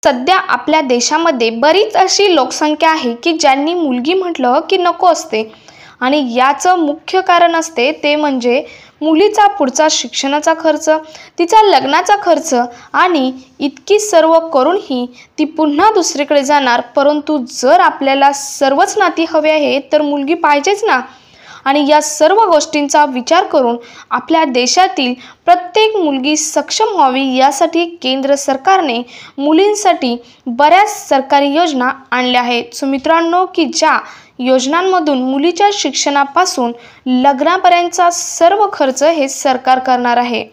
सध्या आपल्या देशामध्ये बरीच अशी लोकसंख्या आहे की ज्यांनी मुलगी म्हटलं की नको असते आणि याचं मुख्य कारण असते ते म्हणजे मुलीचा पुढचा शिक्षणाचा खर्च, तिचा लग्नाचा खर्च आणि इतकी सर्व करूनही ती पुन्हा दुसरीकडे जाणार। परंतु जर आपल्याला सर्वच नाती हवे आहेत तर मुलगी पाहिजेच ना। आणि या सर्व गोष्टींचा विचार करून आपल्या देशातील प्रत्येक मुलगी सक्षम व्हावी यासाठी केंद्र सरकारने मुलींसाठी बऱ्याच सरकारी योजना आणल्या आहेत। सो मित्रांनो, की ज्या योजनांमधून मुलीच्या शिक्षणापासून लग्नापर्यंतचा सर्व खर्च हे सरकार करणार आहे।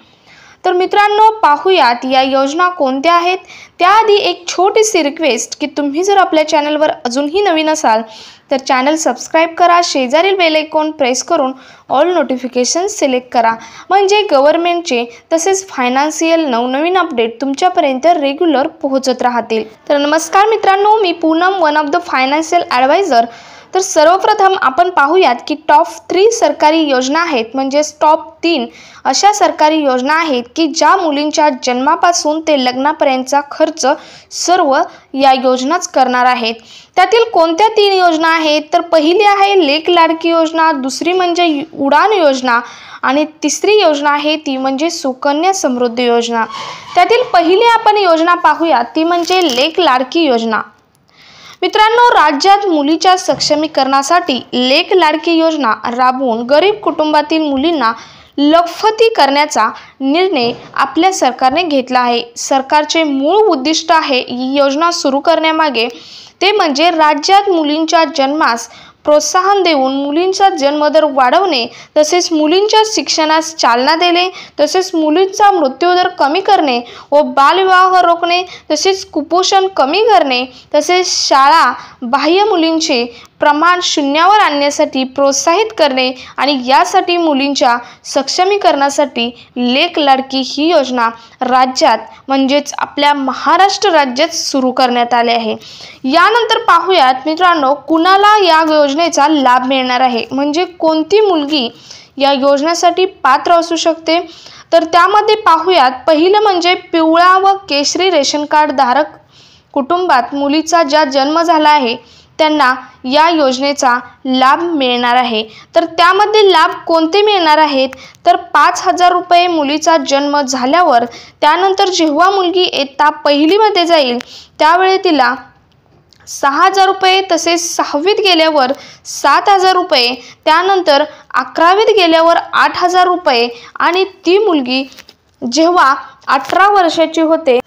तर मित्रांनो, पाहूयात या योजना कोणत्या आहेत। त्याआधी एक छोटीशी रिक्वेस्ट की तुम्ही जर आपल्या चॅनलवर अजूनही नवीन असाल तर चॅनल सबस्क्राइब करा, शेजारील बेल आयकॉन प्रेस करून ऑल नोटिफिकेशन सिलेक्ट करा, म्हणजे गव्हर्नमेंटचे तसेच फायनान्शियल नवनवीन अपडेट तुमच्यापर्यंत रेग्युलर पोहोचत राहतील। तर नमस्कार मित्रांनो, मी Poonam, one of the financial advisor. तर सर्वप्रथम आपण पाहूयात की टॉप 3 सरकारी योजना आहेत, म्हणजे टॉप 3 अशा सरकारी योजना आहेत की ज्या मुलींच्या जन्मापासून ते लग्नापर्यंतचा खर्च सर्व या योजनाच करणार आहेत। त्यातील कोणत्या 3 योजना आहेत तर पहिली आहे लेक लाडकी योजना, दुसरी म्हणजे उडान योजना आणि तिसरी योजना आहे ती म्हणजे सुकन्या समृद्धी योजना। त्यातील पहिली आपण योजना पाहूया ती म्हणजे लेक लाडकी योजना। मित्रांनो, राज्यात मुलीच्या सक्षमीकरणासाठी लेक लाडकी योजना राबवून गरीब कुटुंबातील मुलींना लखपती करण्याचा निर्णय आपल्या सरकारने घेतला आहे। सरकारचे मूळ उद्दिष्ट आहे ही योजना सुरू करण्यामागे ते म्हणजे राज्यात मुलींच्या जन्मास प्रोत्साहन देऊन मुलींचा जन्मदर वाढवणे, तसेच मुलींच्या शिक्षणास चालना देणे, तसेच मुलींचा मृत्यूदर कमी करणे व बालविवाह रोखणे, तसेच कुपोषण कमी करणे, तसेच शाळा बाह्य मुलींचे प्रमाण शून्यावर आणण्यासाठी प्रोत्साहित करणे आणि यासाठी मुलींच्या सक्षमीकरणासाठी लेक लाडकी ही योजना राज्यात म्हणजेच आपल्या महाराष्ट्र राज्यात सुरू करण्यात आले आहे। यानंतर पाहूयात मित्रांनो, कुणाला या योजनेचा लाभ मिळणार आहे, म्हणजे कोणती मुलगी या योजनेसाठी पात्र असू शकते। तर त्यामध्ये पाहूयात पहिलं म्हणजे पिवळा व केशरी रेशन कार्ड धारक कुटुंबात मुलीचा ज्या जन्म झाला आहे त्यांना या योजनेचा लाभ मिळणार आहे। तर त्यामध्ये लाभ कोणते मिळणार आहेत तर 5,000 रुपये मुलीचा जन्म झाल्यावर, त्यानंतर जेव्हा मुलगी इयत्ता पहिलीमध्ये जाईल त्यावेळी तिला 6,000 रुपये, तसेच 6वीत गेल्यावर 7,000 रुपये, त्यानंतर 11वीत गेल्यावर 8,000 रुपये आणि ती मुलगी जेव्हा 18 वर्षाची होते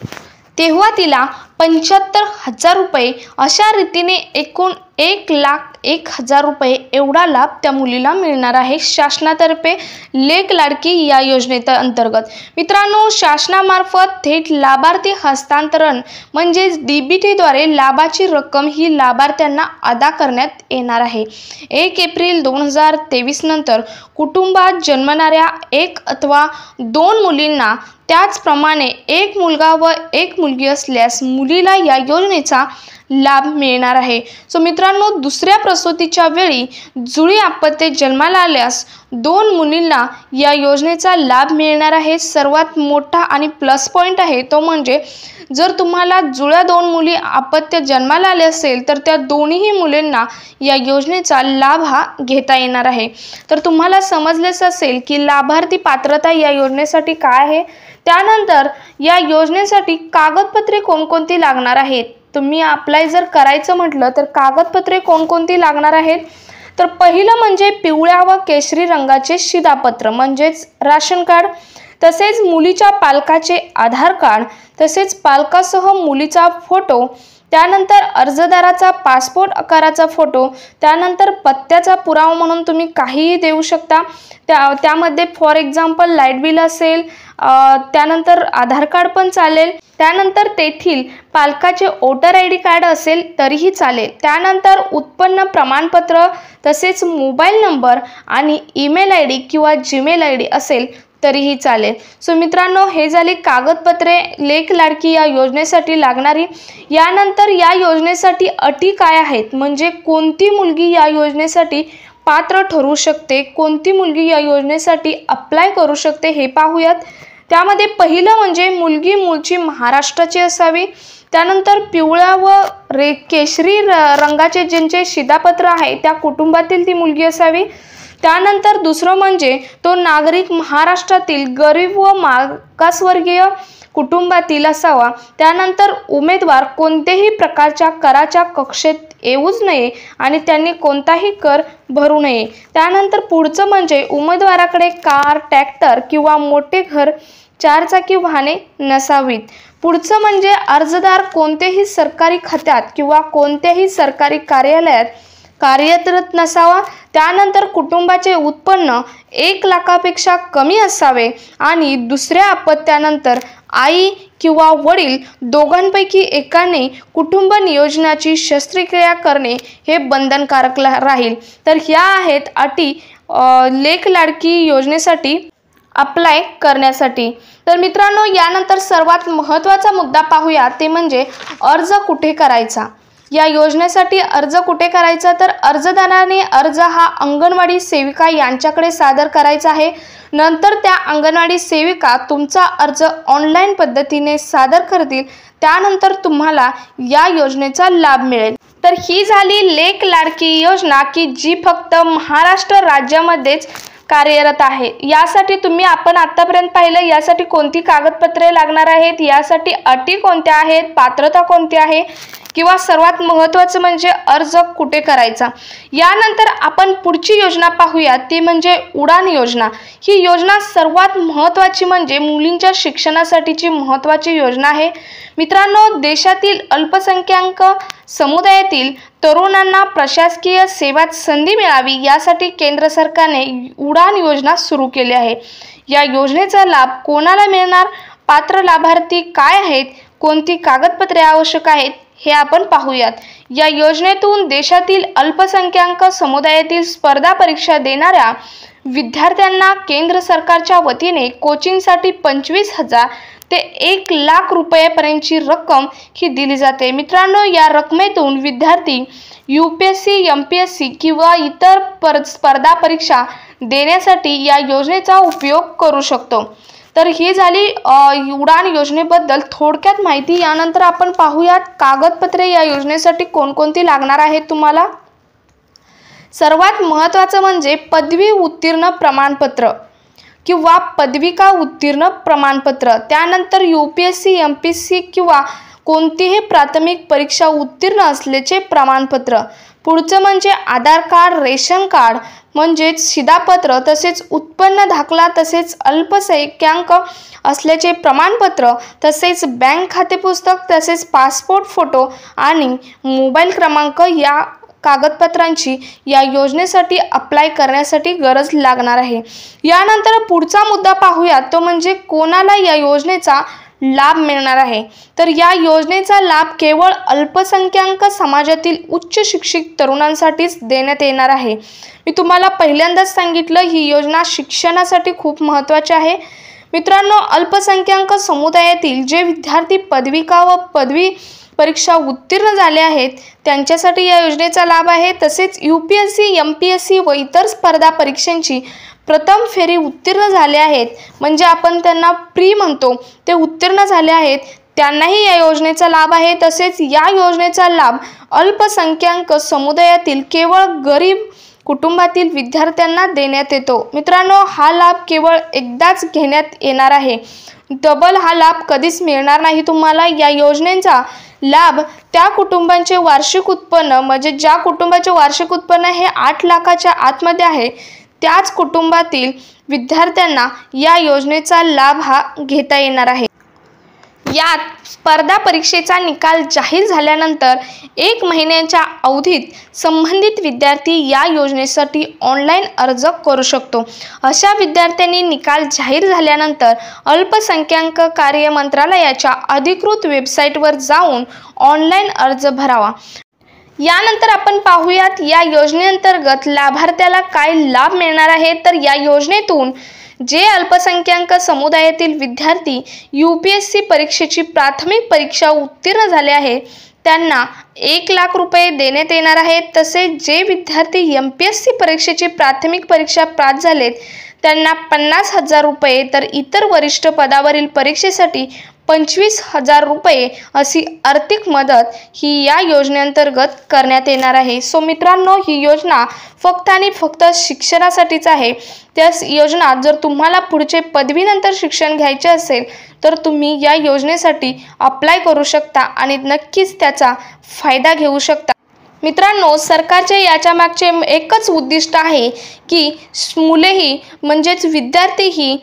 तेव्हा तिला 75,000 रुपये अशा रीतीने एकूण 1,01,000 रुपये एवढा लाभ त्या मुलीला मिळणार आहे शासनातर्फे लेक लाडकी या योजनेअंतर्गत। मित्रांनो, शासनामार्फत थेट लाभार्थी हस्तांतरण म्हणजेच DBTद्वारे लाभाची रक्कम ही लाभार्थ्यांना अदा करण्यात येणार आहे। 1 एप्रिल 2023 नंतर कुटुंबात जन्मणाऱ्या 1 अथवा 2 मुलींना, त्याचप्रमाणे 1 मुलगा व 1 मुलगी असल्यास मुलीला या योजनेचा लाभ मिळणार आहे। सो मित्रांनो, दुसऱ्या प्रसूतीच्या वेळी जुळी अपत्ये जन्माला आल्यास 2 मुलींना या योजनेचा लाभ मिळणार आहे। सर्वात मोठा आणि प्लस पॉईंट आहे तो म्हणजे जर तुम्हाला जुळ्या 2 मुली अपत्य जन्माला आले असेल तर त्या दोन्ही मुलींना या योजनेचा लाभ हा घेता येणार आहे। तर तुम्हाला समजलेच असेल की लाभार्थी पात्रता या योजनेसाठी काय आहे। त्यानंतर या योजनेसाठी कागदपत्रे कोणकोणती लागणार आहेत, तुम्ही अप्लाय जर करायचं म्हटलं तर कागदपत्रे कोणकोणती लागणार आहेत तर पहिलं म्हणजे पिवळ्या व केशरी रंगाचे शिधापत्र म्हणजेच राशन कार्ड, तसेच मुलीच्या पालकाचे आधार कार्ड, तसेच पालकासह मुलीचा फोटो, त्यानंतर अर्जदाराचा पासपोर्ट आकाराचा फोटो, त्यानंतर पत्त्याचा पुरावा म्हणून तुम्ही काहीही देऊ शकता। त्यामध्ये फॉर एक्झाम्पल लाईट बिल असेल, त्यानंतर आधार कार्ड पण चालेल, त्यानंतर तेथील पालकाचे वोटर ID कार्ड असेल तरीही चालेल, त्यानंतर उत्पन्न प्रमाणपत्र, तसेच मोबाईल नंबर आणि ईमेल ID किंवा जीमेल ID असेल तरीही चालेल। सो मित्रांनो, हे झाली कागदपत्रे लेक लाडकी या योजनेसाठी लागणारी। यानंतर या योजनेसाठी अटी काय आहेत, म्हणजे कोणती मुलगी या योजनेसाठी पात्र ठरू शकते, कोणती मुलगी या योजनेसाठी अप्लाय करू शकते हे पाहूयात। त्यामध्ये पहिलं म्हणजे मुलगी मूळची महाराष्ट्राची असावी, त्यानंतर पिवळ्या व केशरी रंगाचे ज्यांचे शिधापत्र आहे त्या कुटुंबातील ती मुलगी असावी। त्यानंतर दुसरं म्हणजे तो नागरिक महाराष्ट्रातील गरीब व मागासवर्गीय कुटुंबातील असावा। त्यानंतर उमेदवार कोणत्याही प्रकारच्या कराच्या कक्षेत येऊच नये आणि त्यांनी कोणताही कर भरू नये। त्यानंतर पुढचं म्हणजे उमेदवाराकडे कार, ट्रॅक्टर किंवा मोठे घर, चारचाकी वाहने नसावीत। पुढचं म्हणजे अर्जदार कोणत्याही सरकारी खात्यात किंवा कोणत्याही सरकारी कार्यालयात कार्यरत नसावा। त्यानंतर कुटुंबाचे उत्पन्न 1 लाखापेक्षा कमी असावे आणि दुसऱ्या अपत्यानंतर आई किंवा वडील दोघांपैकी एकाने कुटुंब नियोजनाची शस्त्रक्रिया करणे हे बंधनकारक राहील। तर ह्या आहेत अटी लेक लाडकी योजनेसाठी अप्लाय करण्यासाठी। तर मित्रांनो, यानंतर सर्वात महत्त्वाचा मुद्दा पाहूया, ते म्हणजे अर्ज कुठे करायचा। या योजनेसाठी अर्ज कुठे करायचा, तर अर्जदाराने अर्ज हा अंगणवाडी सेविका यांच्याकडे सादर करायचा आहे। नंतर त्या अंगणवाडी सेविका तुमचा अर्ज ऑनलाईन पद्धतीने सादर करतील, त्यानंतर तुम्हाला या योजनेचा लाभ मिळेल। तर ही झाली लेक लाडकी योजना की जी फक्त महाराष्ट्र राज्यामध्येच कार्यरत आहे। यासाठी आपण आतापर्यंत पाहिलं यासाठी कोणती कागदपत्रे लागणार आहेत, यासाठी अटी कोणत्या आहेत, पात्रता कोणती आहे किंवा सर्वात महत्त्वाचं म्हणजे अर्ज कुठे करायचा। यानंतर आपण पुढची योजना पाहूया, ती म्हणजे उडान योजना। ही योजना सर्वात महत्त्वाची म्हणजे मुलींच्या शिक्षणासाठीची महत्त्वाची योजना आहे। मित्रांनो, देशातील अल्पसंख्याक समुदायातील तरुणांना प्रशासकीय सेवात संधी मिळावी यासाठी केंद्र सरकारने उडान योजना सुरू केली आहे। या योजनेचा लाभ कोणाला मिळणार, पात्र लाभार्थी काय आहेत, कोणती कागदपत्रे आवश्यक आहेत हे आपण पाहूयात। या योजनेतून देशातील अल्पसंख्याक समुदायातील स्पर्धा परीक्षा देणाऱ्या विद्यार्थ्यांना केंद्र सरकारच्या वतीने कोचिंगसाठी 25,000 ते 1 लाख रुपयांपर्यंतची रक्कम ही दिली जाते। मित्रांनो, या रकमेतून विद्यार्थी UPSC, MPSC किंवा इतर स्पर्धा परीक्षा देण्यासाठी या योजनेचा उपयोग करू शकतो। तर ही झाली उडान योजनेबद्दल थोडक्यात माहिती। यानंतर आपण पाहूयात कागदपत्रे या योजनेसाठी कोणकोणती लागणार आहेत तुम्हाला। सर्वात महत्त्वाचं म्हणजे पदवी उत्तीर्ण प्रमाणपत्र किंवा पदविका उत्तीर्ण प्रमाणपत्र, त्यानंतर UPSC, MPSC किंवा कोणतीही प्राथमिक परीक्षा उत्तीर्ण असल्याचे प्रमाणपत्र। पुढचं म्हणजे आधार कार्ड, रेशन कार्ड म्हणजेच शिधापत्र, तसेच उत्पन्न दाखला, तसेच अल्पसंख्याक असल्याचे प्रमाणपत्र, तसेच बँक खाते पुस्तक, तसेच पासपोर्ट फोटो आणि मोबाईल क्रमांक या कागदपत्रांची या योजनेसाठी अप्लाय करण्यासाठी गरज लागणार आहे। यानंतर पुढचा मुद्दा पाहूया, तो म्हणजे कोणाला या योजनेचा लाभ मिळणार आहे। तर या योजनेचा लाभ केवळ अल्पसंख्याक समाजातील उच्च शिक्षित तरुणांसाठीच देण्यात येणार आहे। मी तुम्हाला पहिल्यांदाच सांगितलं, ही योजना शिक्षणासाठी खूप महत्त्वाची आहे। मित्रांनो, अल्पसंख्याक समुदायातील जे विद्यार्थी पदविका व पदवी परीक्षा उत्तीर्ण झाले आहेत त्यांच्यासाठी या योजनेचा लाभ आहे। तसेच UPSC, MPSC व इतर स्पर्धा परीक्षांची प्रथम फेरी उत्तीर्ण झाले आहेत, म्हणजे आपण त्यांना प्री म्हणतो, ते उत्तीर्ण झाले आहेत, त्यांनाही या योजनेचा लाभ आहे। तसेच या योजनेचा लाभ अल्पसंख्याक समुदायातील केवळ गरीब कुटुंबातील विद्यार्थ्यांना देण्यात येतो। मित्रांनो, हा लाभ केवळ एकदाच घेण्यात येणार आहे, डबल हा लाभ कधीच मिळणार नाही तुम्हाला। या योजनेचा लाभ त्या कुटुंबांचे वार्षिक उत्पन्न म्हणजे ज्या कुटुंबाचे वार्षिक उत्पन्न हे 8 लाखाच्या आतमध्ये आहे त्याच कुटुंबातील विद्यार्थ्यांना या योजनेचा लाभ हा घेता येणार आहे। यात स्पर्धा परीक्षेचा निकाल जाहीर झाल्यानंतर 1 महिन्याच्या अवधीत संबंधित विद्यार्थी या योजनेसाठी ऑनलाईन अर्ज करू शकतो। अशा विद्यार्थ्यांनी निकाल जाहीर झाल्यानंतर अल्पसंख्याक कार्य मंत्रालयाच्या अधिकृत वेबसाईटवर जाऊन ऑनलाईन अर्ज भरावा। यानंतर आपण पाहूयात या योजनेअंतर्गत लाभार्थ्याला काय लाभ मिळणार आहे। तर या योजनेतून जे अल्पसंख्याक समुदायातील विद्यार्थी UPSC परीक्षेची प्राथमिक परीक्षा उत्तीर्ण झाले आहे त्यांना 1 लाख रुपये देण्यात येणार आहेत। तसेच जे विद्यार्थी MPSC परीक्षेची प्राथमिक परीक्षा पास झालेत त्यांना 50,000 रुपये, तर इतर वरिष्ठ पदावरील परीक्षेसाठी 25,000 रुपये अशी आर्थिक मदत ही या योजनेअंतर्गत करण्यात येणार आहे. सो मित्रांनो, ही योजना फक्त आणि फक्त शिक्षणासाठीच आहे. त्या योजना जर तुम्हाला पुढचे पदवीनंतर शिक्षण घ्यायचे असेल तर तुम्ही या योजनेसाठी अप्लाय करू शकता आणि नक्कीच त्याचा फायदा घेऊ शकता. मित्रांनो, सरकारचे याच्या मागचे एकच उद्दिष्ट आहे की मुलेही म्हणजेच विद्यार्थीही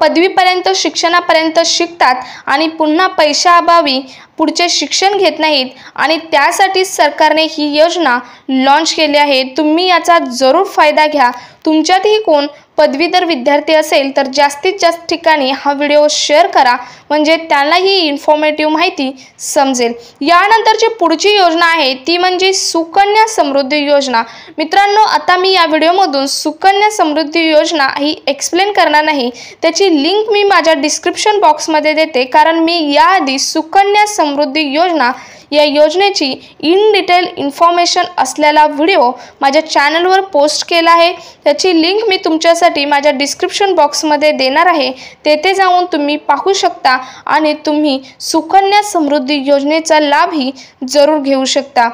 पदवीपर्यंत शिक्षणापर्यंत शिकतात आणि पुन्हा पैशाअभावी पुढचे शिक्षण घेत नाहीत आणि त्यासाठीच सरकारने ही योजना लॉन्च केली आहे. तुम्ही याचा जरूर फायदा घ्या. तुमच्यातही कोण पदवीधर विद्यार्थी असेल तर जास्तीत जास्त ठिकाणी हा व्हिडिओ शेअर करा, म्हणजे त्यालाही इन्फॉर्मेटिव्ह माहिती समजेल. यानंतरची पुढची योजना आहे ती म्हणजे सुकन्या समृद्धी योजना. मित्रांनो, आता मी या व्हिडिओमधून सुकन्या समृद्धी योजना ही एक्सप्लेन करणार नाही. त्याची लिंक मी माझ्या डिस्क्रिप्शन बॉक्समध्ये देते, कारण मी याआधी सुकन्या समृद्धी योजना या योजनेची इन डिटेल इन्फॉर्मेशन असलेला व्हिडिओ माझ्या चॅनलवर पोस्ट केला आहे. त्याची लिंक मी तुमच्यासाठी माझ्या डिस्क्रिप्शन बॉक्समध्ये देणार आहे. तेथे जाऊन तुम्ही पाहू शकता आणि तुम्ही सुकन्या समृद्धी योजनेचा लाभही जरूर घेऊ शकता.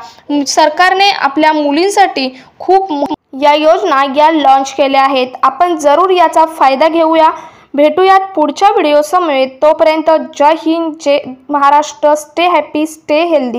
सरकारने आपल्या मुलींसाठी खूप या योजना लॉन्च केल्या आहेत. आपण जरूर याचा फायदा घेऊया. भेटूयात पुढच्या व्हिडिओ समवेत. तोपर्यंत जय हिंद, जय Maharashtra. Stay happy, stay healthy.